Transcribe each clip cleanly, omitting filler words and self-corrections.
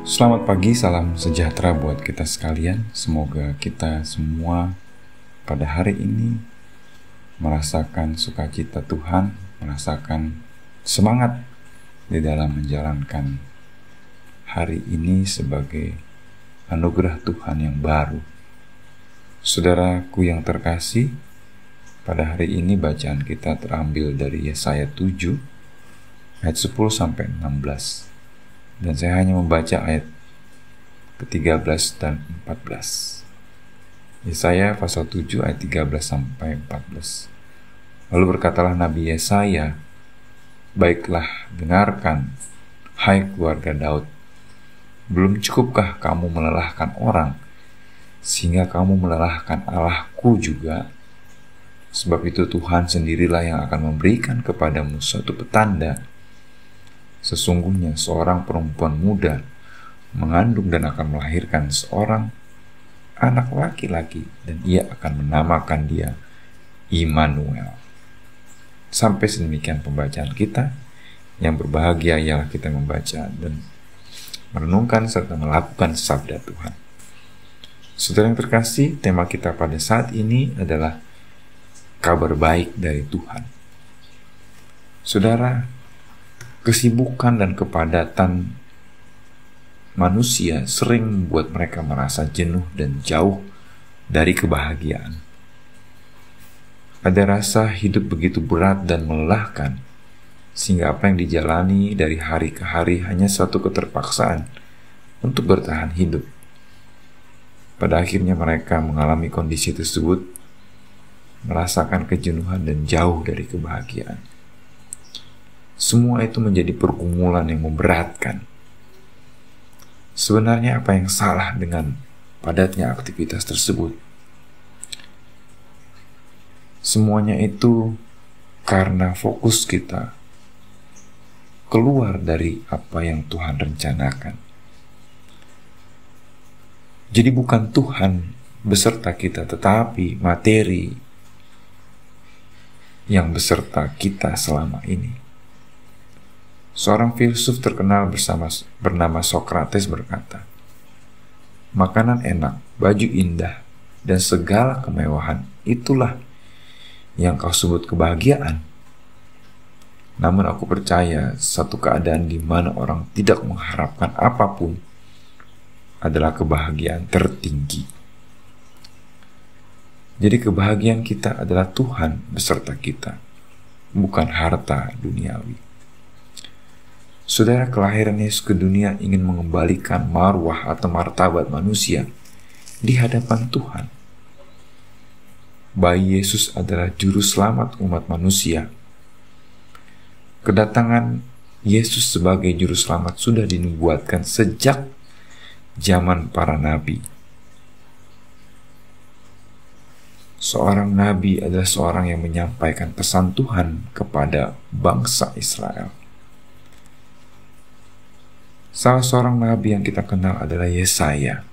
Selamat pagi, salam sejahtera buat kita sekalian. Semoga kita semua pada hari ini merasakan sukacita Tuhan, merasakan semangat di dalam menjalankan hari ini sebagai anugerah Tuhan yang baru. Saudaraku yang terkasih, pada hari ini bacaan kita terambil dari Yesaya 7 ayat 10 sampai 16. Dan saya hanya membaca ayat ke-13 dan 14. Yesaya pasal 7 ayat 13 sampai 14. Lalu berkatalah Nabi Yesaya, "Baiklah, dengarkan, hai keluarga Daud. Belum cukupkah kamu melelahkan orang, sehingga kamu melelahkan Allahku juga? Sebab itu Tuhan sendirilah yang akan memberikan kepadamu suatu petanda. Sesungguhnya seorang perempuan muda mengandung dan akan melahirkan seorang anak laki-laki, dan ia akan menamakan dia Immanuel." Sampai sedemikian pembacaan kita. Yang berbahagia ialah kita membaca dan merenungkan serta melakukan sabda Tuhan. Saudara yang terkasih, tema kita pada saat ini adalah kabar baik dari Tuhan. Saudara, kesibukan dan kepadatan manusia sering membuat mereka merasa jenuh dan jauh dari kebahagiaan. Ada rasa hidup begitu berat dan melelahkan, sehingga apa yang dijalani dari hari ke hari hanya suatu keterpaksaan untuk bertahan hidup. Pada akhirnya mereka mengalami kondisi tersebut, merasakan kejenuhan dan jauh dari kebahagiaan. Semua itu menjadi pergumulan yang memberatkan. Sebenarnya apa yang salah dengan padatnya aktivitas tersebut? Semuanya itu karena fokus kita keluar dari apa yang Tuhan rencanakan. Jadi bukan Tuhan beserta kita, tetapi materi yang beserta kita selama ini. Seorang filsuf terkenal bernama Socrates berkata, "Makanan enak, baju indah, dan segala kemewahan, itulah yang kau sebut kebahagiaan. Namun aku percaya satu keadaan di mana orang tidak mengharapkan apapun adalah kebahagiaan tertinggi." Jadi kebahagiaan kita adalah Tuhan beserta kita, bukan harta duniawi. Saudara, kelahiran Yesus ke dunia ingin mengembalikan marwah atau martabat manusia di hadapan Tuhan. Bayi Yesus adalah juru selamat umat manusia. Kedatangan Yesus sebagai juru selamat sudah dinubuatkan sejak zaman para nabi. Seorang nabi adalah seorang yang menyampaikan pesan Tuhan kepada bangsa Israel. Salah seorang nabi yang kita kenal adalah Yesaya.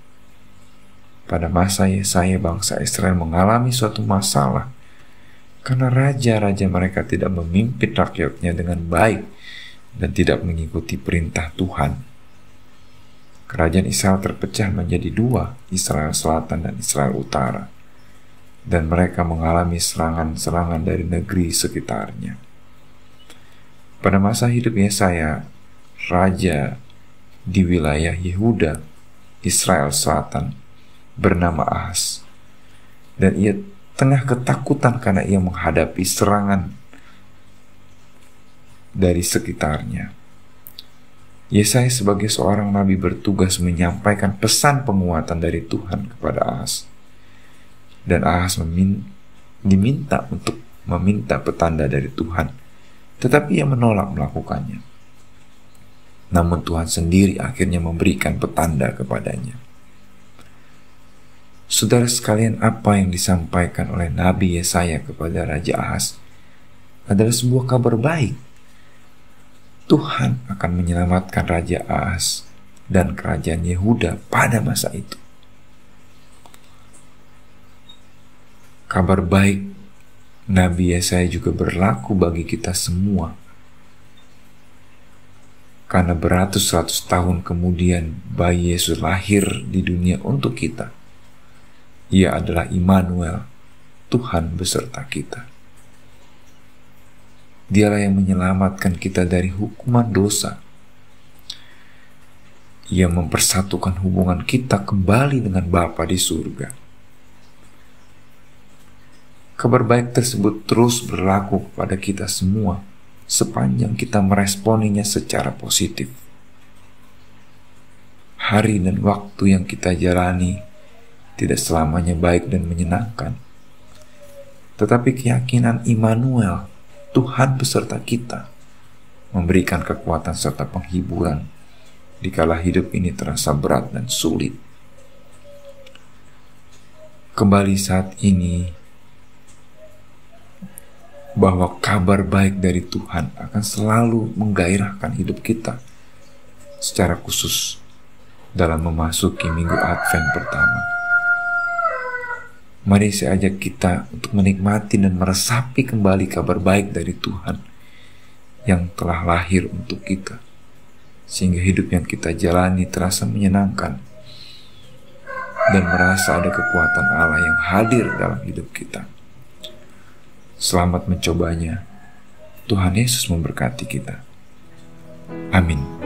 Pada masa Yesaya, bangsa Israel mengalami suatu masalah karena raja-raja mereka tidak memimpin rakyatnya dengan baik dan tidak mengikuti perintah Tuhan. Kerajaan Israel terpecah menjadi dua, Israel Selatan dan Israel Utara, dan mereka mengalami serangan-serangan dari negeri sekitarnya. Pada masa hidup Yesaya, raja di wilayah Yehuda, Israel Selatan, bernama Ahaz, dan ia tengah ketakutan karena ia menghadapi serangan dari sekitarnya. Yesaya sebagai seorang nabi bertugas menyampaikan pesan penguatan dari Tuhan kepada Ahaz, dan Ahaz diminta untuk meminta petanda dari Tuhan, tetapi ia menolak melakukannya. Namun Tuhan sendiri akhirnya memberikan petanda kepadanya. Saudara sekalian, apa yang disampaikan oleh Nabi Yesaya kepada Raja Ahaz adalah sebuah kabar baik. Tuhan akan menyelamatkan Raja Ahaz dan kerajaan Yehuda pada masa itu. Kabar baik Nabi Yesaya juga berlaku bagi kita semua. Karena beratus-ratus tahun kemudian bayi Yesus lahir di dunia untuk kita. Ia adalah Immanuel, Tuhan beserta kita. Dialah yang menyelamatkan kita dari hukuman dosa. Ia mempersatukan hubungan kita kembali dengan Bapa di surga. Kabar baik tersebut terus berlaku kepada kita semua sepanjang kita meresponinya secara positif. Hari dan waktu yang kita jalani tidak selamanya baik dan menyenangkan. Tetapi keyakinan Immanuel, Tuhan beserta kita, memberikan kekuatan serta penghiburan dikala hidup ini terasa berat dan sulit. Kembali saat ini, bahwa kabar baik dari Tuhan akan selalu menggairahkan hidup kita, secara khusus dalam memasuki minggu Advent pertama. Mari saya ajak kita untuk menikmati dan meresapi kembali kabar baik dari Tuhan yang telah lahir untuk kita, sehingga hidup yang kita jalani terasa menyenangkan dan merasa ada kekuatan Allah yang hadir dalam hidup kita. Selamat mencobanya. Tuhan Yesus memberkati kita. Amin.